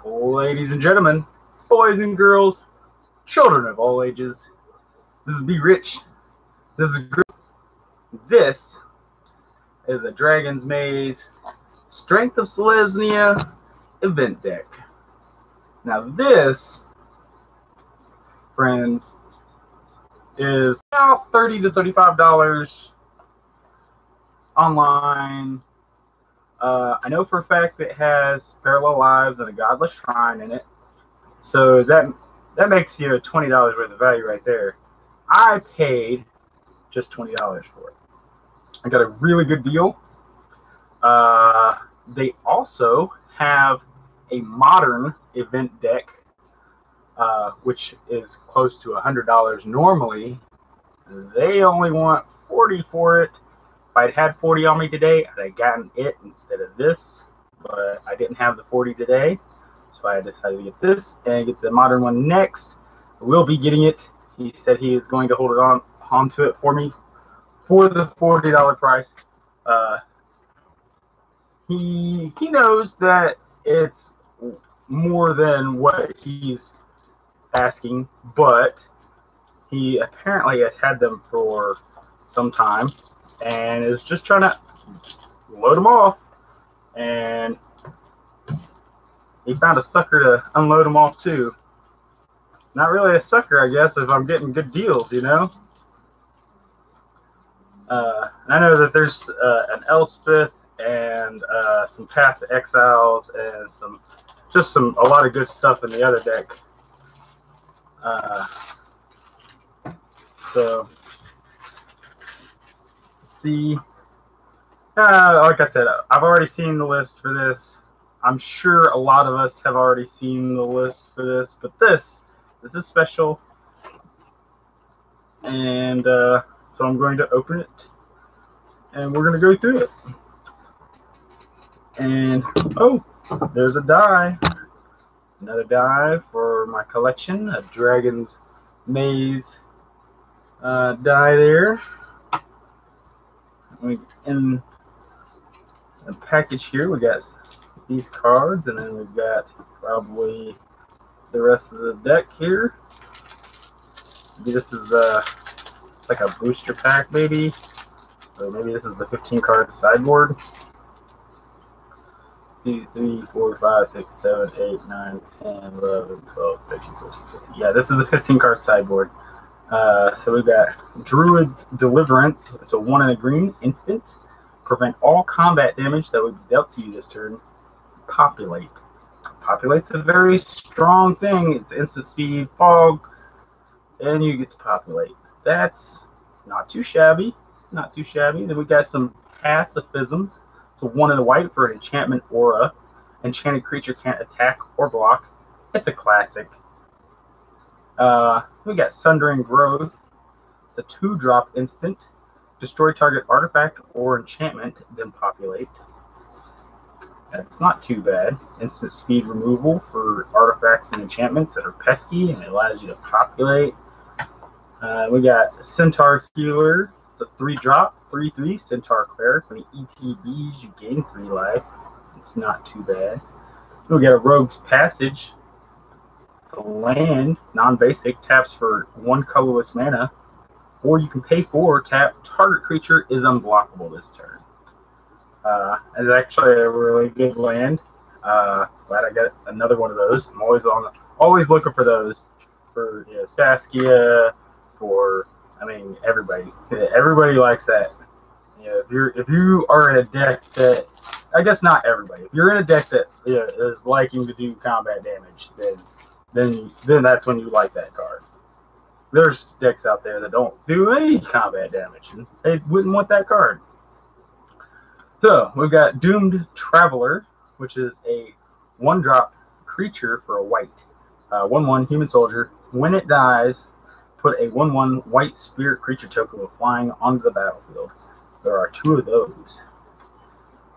Ladies and gentlemen, boys and girls, children of all ages, this is Be Rich. This is Group. This is a Dragon's Maze Strength of Selesnya event deck. Now this, friends, is about $30 to $35 online. I know for a fact that it has Parallel Lives and a Godless Shrine in it, so that makes you $20 worth of value right there. I paid just $20 for it. I got a really good deal. They also have a modern event deck, which is close to $100 normally. They only want $40 for it. If I'd had $40 on me today, I'd have gotten it instead of this, but I didn't have the $40 today, so I decided to get this and get the modern one next. I will be getting it. He said he is going to hold it on to it for me for the $40 price. He knows that it's more than what he's asking, but he apparently has had them for some time and is just trying to load them off, and he found a sucker to unload them off too. Not really a sucker, I guess, if I'm getting good deals, you know. I know that there's an Elspeth and some Path to Exiles and a lot of good stuff in the other deck. So see, like I said, I've already seen the list for this. I'm sure a lot of us have already seen the list for this, but this is special, and so I'm going to open it, and we're going to go through it. And oh, there's a die, another die for my collection, a Dragon's Maze die there. In the package here, we got these cards, and then we've got probably the rest of the deck here. Maybe this is like a booster pack, maybe. Or maybe this is the 15 card sideboard. 2, 3, 4, 5, 6, 7, 8, 9, 10, 11, 12, 13, 14, 15. Yeah, this is the 15 card sideboard. So we've got Druid's Deliverance. It's a 1 and a green instant. Prevent all combat damage that would be dealt to you this turn. Populate. Populate's a very strong thing. It's instant speed, fog, and you get to populate. That's not too shabby. Not too shabby. Then we got some Pacifisms. It's a 1 and a white for an enchantment aura. Enchanted creature can't attack or block. It's a classic. We got Sundering Growth. It's a 2-drop instant. Destroy target artifact or enchantment, then populate. That's not too bad. Instant speed removal for artifacts and enchantments that are pesky, and it allows you to populate. We got Centaur Healer. It's a 3-drop, 3/3 Centaur Cleric. When you ETBs, you gain 3 life. It's not too bad. We got a Rogue's Passage. The land, non-basic, taps for 1 colorless mana, or you can pay 4, tap, target creature is unblockable this turn. It's actually a really good land. Glad I got another one of those. I'm always looking for those for Saskia, for everybody. Everybody likes that. If you are in a deck that, I guess not everybody. If you're in a deck that is liking to do combat damage, then that's when you like that card. There's decks out there that don't do any combat damage, and they wouldn't want that card. So we've got Doomed Traveler, which is a 1-drop creature for a white. 1/1 human soldier. When it dies, put a 1/1 white spirit creature token with flying onto the battlefield. There are 2 of those.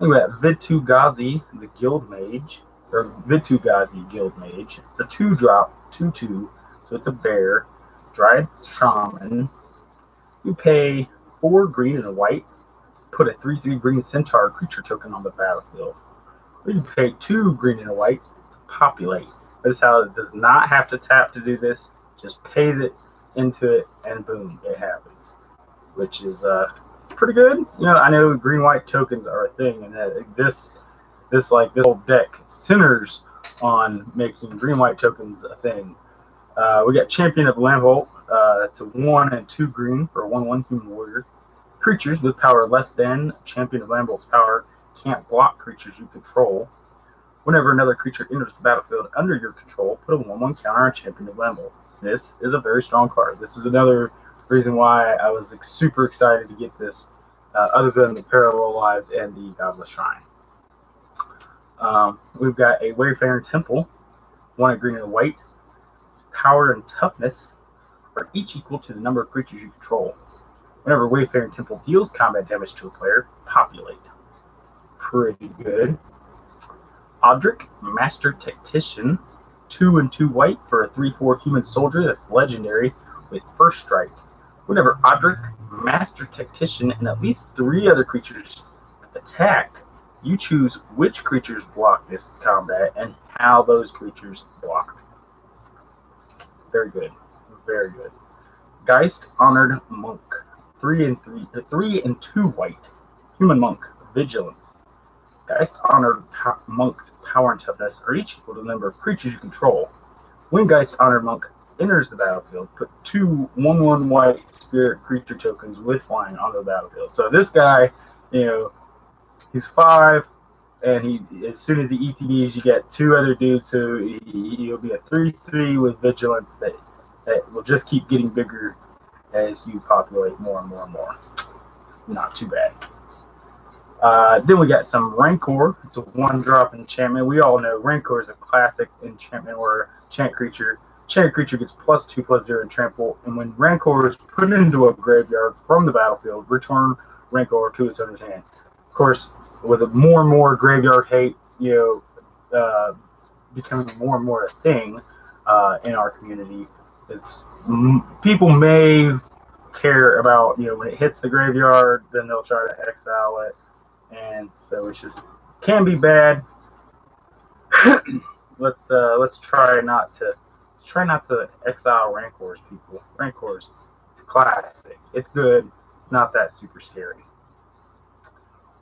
We've got Vitu-Ghazi, the Guild Mage. Or Vitu-Ghazi Guild Mage. It's a 2-drop, 2/2, so it's a bear. Dryad's Shaman. You pay 4 green and a white. Put a 3/3 green Centaur creature token on the battlefield. Or you pay 2 green and a white. populate. This is how it does not have to tap to do this. Just pay it into it, and boom, it happens, which is pretty good. You know, I know green-white tokens are a thing, and this whole deck centers on making green-white tokens a thing. We got Champion of Lambholt. That's a 1 and 2 green for a 1/1 human warrior. Creatures with power less than Champion of Lambholt's power can't block creatures you control. Whenever another creature enters the battlefield under your control, put a 1/1 counter on Champion of Lambholt. This is a very strong card. This is another reason why I was super excited to get this, other than the Parallel Lives and the Godless Shrine. We've got a Wayfaring Temple, 1 green and white. Power and toughness are each equal to the number of creatures you control. Whenever Wayfaring Temple deals combat damage to a player, populate. Pretty good. Odric, Master Tactician, 2 and 2 white for a 3/4 human soldier that's legendary with first strike. Whenever Odric, Master Tactician, and at least 3 other creatures attack, you choose which creatures block this combat and how those creatures block. Very good. Very good. Geist, Honored Monk, 3 and 2 white. Human Monk, Vigilance. Geist Honored Monk's power and toughness are each equal to the number of creatures you control. When Geist Honored Monk enters the battlefield, put 2 1/1 white spirit creature tokens with flying onto the battlefield. So this guy, you know, he's 5, and as soon as he ETBs, you get 2 other dudes, so he'll be a 3/3 with Vigilance that will just keep getting bigger as you populate more and more and more. Not too bad. Then we got some Rancor. It's a 1-drop enchantment. We all know Rancor is a classic enchantment where enchant creature gets +2/+0 and trample, and when Rancor is put into a graveyard from the battlefield, return Rancor to its owner's hand. Of course, with more and more graveyard hate, you know, becoming more and more a thing in our community, people may care about, you know, when it hits the graveyard, then they'll try to exile it, and so it's just can be bad. Let's try not to exile Rancors, people. Rancors, it's classic. It's good. It's not that super scary.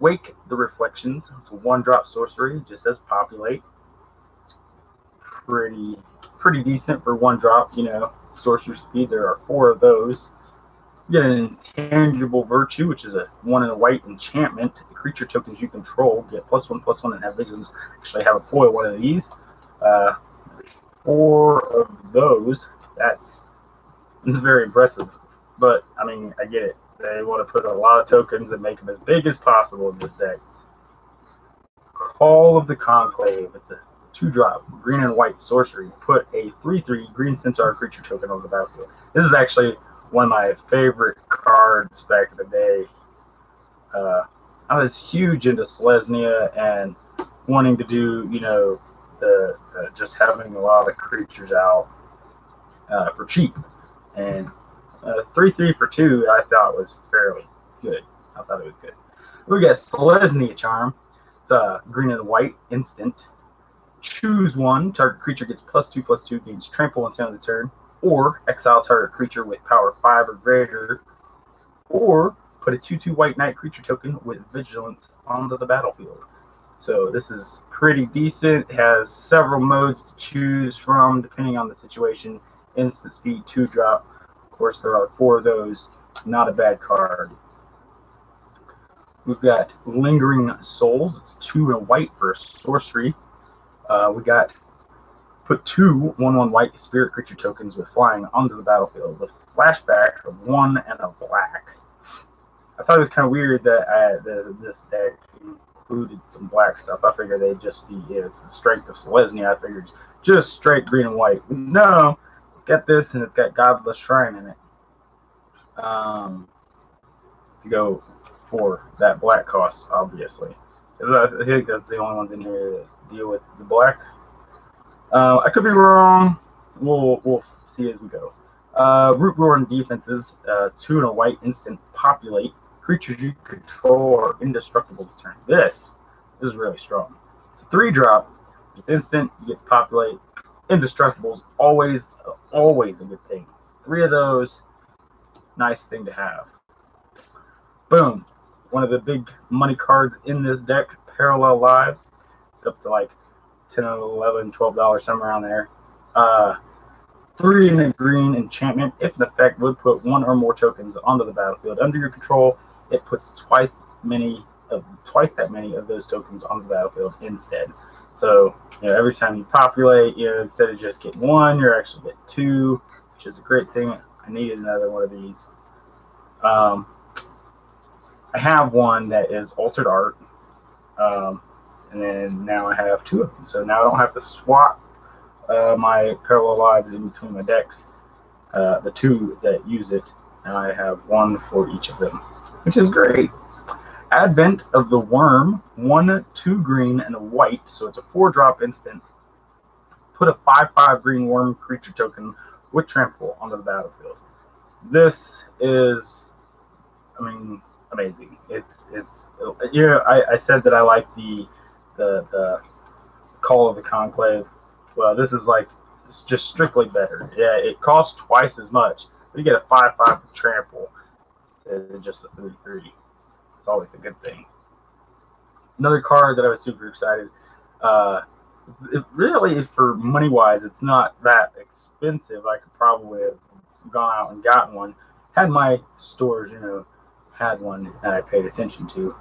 Wake the Reflections. It's a 1-drop sorcery. It just says populate. Pretty decent for 1-drop. You know, sorcery speed. There are 4 of those. You get an Intangible Virtue, which is a 1 and a white enchantment. The creature tokens you control get +1/+1 and have vigilance. Actually, have a foil one of these. 4 of those. That's very impressive. But I mean, I get it. They want to put a lot of tokens and make them as big as possible in this deck. Call of the Conclave. It's a 2-drop green and white sorcery. Put a 3/3 green centaur creature token on the battlefield. This is actually one of my favorite cards back in the day. I was huge into Selesnya and wanting to do, you know, just having a lot of creatures out for cheap. And 3/3 for 2, I thought was fairly good. I thought it was good. We got Selesnya Charm. It's a green and white instant. Choose 1. Target creature gets +2/+2, gains trample until end of the turn. Or exile target creature with power 5 or greater. Or put a 2/2 white knight creature token with vigilance onto the battlefield. So this is pretty decent. It has several modes to choose from depending on the situation. Instant speed, 2-drop. Of course, there are 4 of those. Not a bad card. We've got Lingering Souls. It's 2 and a white for a sorcery. We got put 2 1/1 white spirit creature tokens with flying onto the battlefield with flashback of 1 and a black. I thought it was kind of weird that this deck included some black stuff. I figured they'd just be, it's the strength of Selesnya. I figured just straight green and white. No, it's got this and it's got Godless Shrine in it. To go for that black cost, obviously. I think that's the only ones in here that deal with the black. I could be wrong. We'll see as we go. Root Roaring Defenses, 2 and a white instant populate. Creatures you control are indestructible this turn. This is really strong. It's a 3-drop It's instant. You get to populate. Indestructibles, always a good thing. 3 of those, nice thing to have. Boom. One of the big money cards in this deck, Parallel Lives. It's up to like $10, $11, $12, somewhere around there. 3 in a green enchantment. If an effect would put 1 or more tokens onto the battlefield under your control, it puts twice that many of those tokens onto the battlefield instead. So, every time you populate, instead of just getting 1, you're actually getting 2, which is a great thing. I needed another one of these. I have one that is Altered Art, and then now I have 2 of them. So now I don't have to swap my Parallel Lives in between my decks. The 2 that use it, and I have 1 for each of them, which is great. Advent of the Worm, 1, 2 green, and a white, so it's a 4-drop instant. Put a 5/5 green worm creature token with trample onto the battlefield. This is, amazing. I said that I like the Call of the Conclave. Well, this is it's just strictly better. Yeah, it costs twice as much, but you get a 5/5 trample instead of just a 3/3. It's always a good thing. Another card that I was super excited. It really, for money wise, it's not that expensive. I could probably have gone out and gotten one. Had my stores, had one that I paid attention to.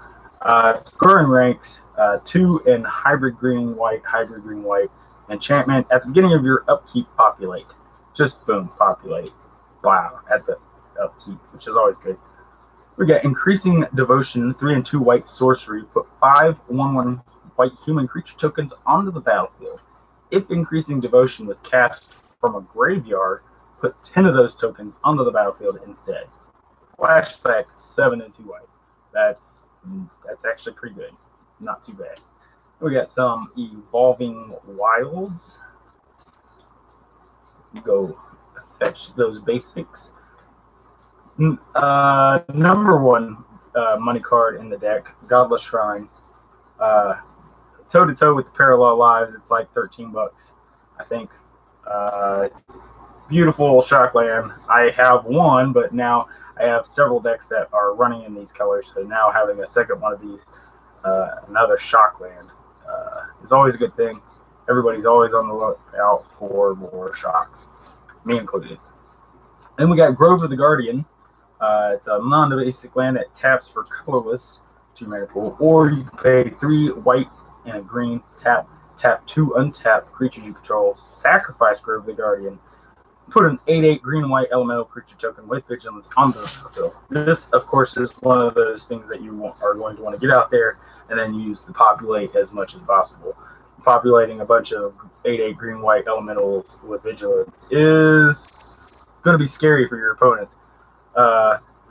Scoring ranks 2 in hybrid green white. Enchantment. At the beginning of your upkeep, populate. Just boom, populate. Wow, at the upkeep, which is always good. We got Increasing Devotion, 3 and 2 white sorcery. Put 5 1/1 white human creature tokens onto the battlefield. If Increasing Devotion was cast from a graveyard, put 10 of those tokens onto the battlefield instead. Flashback, 7 and 2 white. That's actually pretty good. Not too bad. We got some Evolving Wilds. Go fetch those basics. Number 1 money card in the deck, Godless Shrine. Toe to toe with the Parallel Lives, it's like $13, I think. It's beautiful Shockland. I have one, but now I have several decks that are running in these colors. So now having a second one of these, another Shockland, is always a good thing. Everybody's always on the lookout for more shocks, me included. Then we got Grove of the Guardian. It's a non-basic land that taps for colorless 2-mana pool, or you can pay 3 white and a green, tap 2 untapped creatures you control, sacrifice Grove of the Guardian, put an 8/8 green-white elemental creature token with vigilance on the field. This, of course, is one of those things that you are going to want to get out there and then use to populate as much as possible. Populating a bunch of 8/8 green-white elementals with vigilance is going to be scary for your opponent.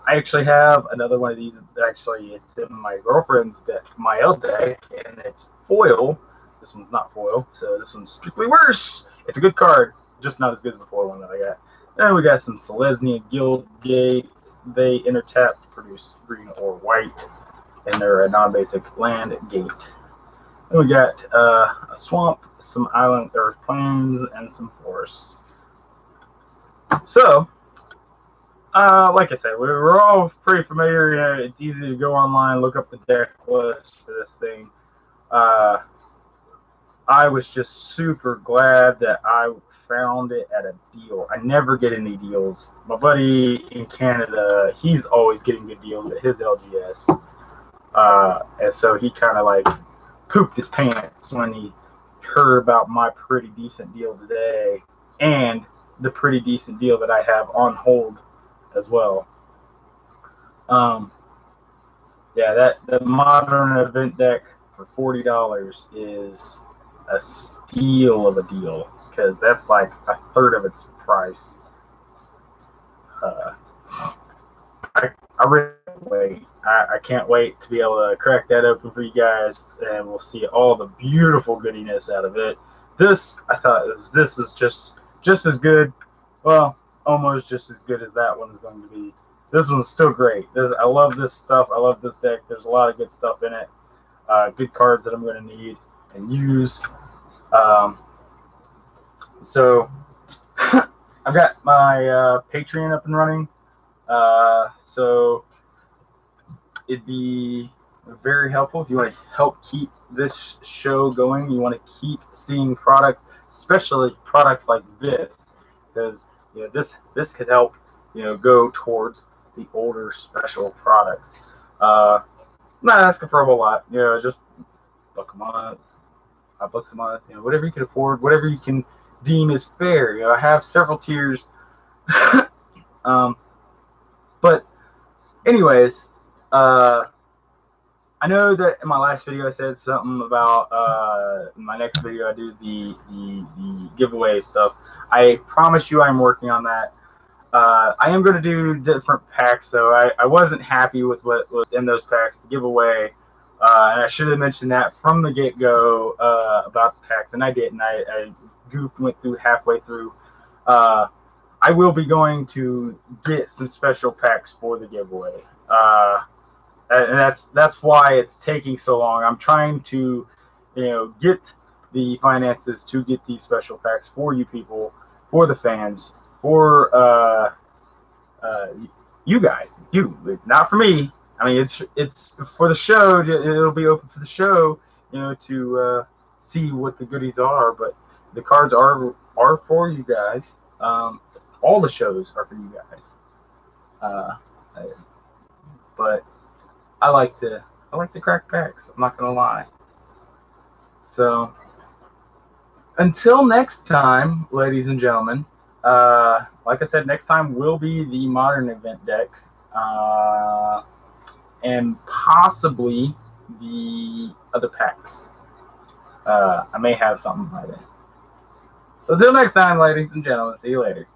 I actually have another one of these. It's in my girlfriend's deck, my L deck, and it's foil. This one's not foil, so this one's strictly worse. It's a good card, just not as good as the foil one that I got. Then we got some Selesnya Guild Gates. They intertap to produce green or white, and they're a non-basic land gate. Then we got a swamp, some island or plains, and some forests. So, like I said, we're all pretty familiar. It's easy to go online, look up the deck list for this thing. I was just super glad that I found it at a deal. I never get any deals. My buddy in Canada, he's always getting good deals at his LGS. And so he kind of pooped his pants when he heard about my pretty decent deal today and the pretty decent deal that I have on hold as well. Yeah, the modern event deck for $40 is a steal of a deal, because that's like a third of its price. I really can't wait. I can't wait to be able to crack that open for you guys, and we'll see all the beautiful goodiness out of it. I thought this was just as good. Well, almost just as good as that one's going to be. This one's still great. I love this stuff. I love this deck. There's a lot of good stuff in it. Good cards that I'm going to need and use. So I've got my Patreon up and running. So it'd be very helpful if you want to help keep this show going. You want to keep seeing products, especially products like this, because this could help go towards the older special products. I'm not asking for a whole lot, just $1 a month, $5 a month, whatever you can afford, whatever you can deem is fair. I have several tiers. But anyways, I know that in my last video I said something about in my next video I do the giveaway stuff. I promise you I'm working on that. I am going to do different packs, though. I wasn't happy with what was in those packs, the giveaway, and I should have mentioned that from the get-go about the packs, and I didn't. I goofed, went through halfway through. I will be going to get some special packs for the giveaway, and that's why it's taking so long. I'm trying to, get the finances to get these special packs for you people, for the fans, for you guys, not for me. I mean, it's for the show. It'll be open for the show, to see what the goodies are. But the cards are for you guys. All the shows are for you guys. But I like to crack packs. I'm not gonna lie. So until next time, ladies and gentlemen. Like I said, next time will be the modern event deck, and possibly the other packs. I may have something by then. So until next time, ladies and gentlemen, see you later.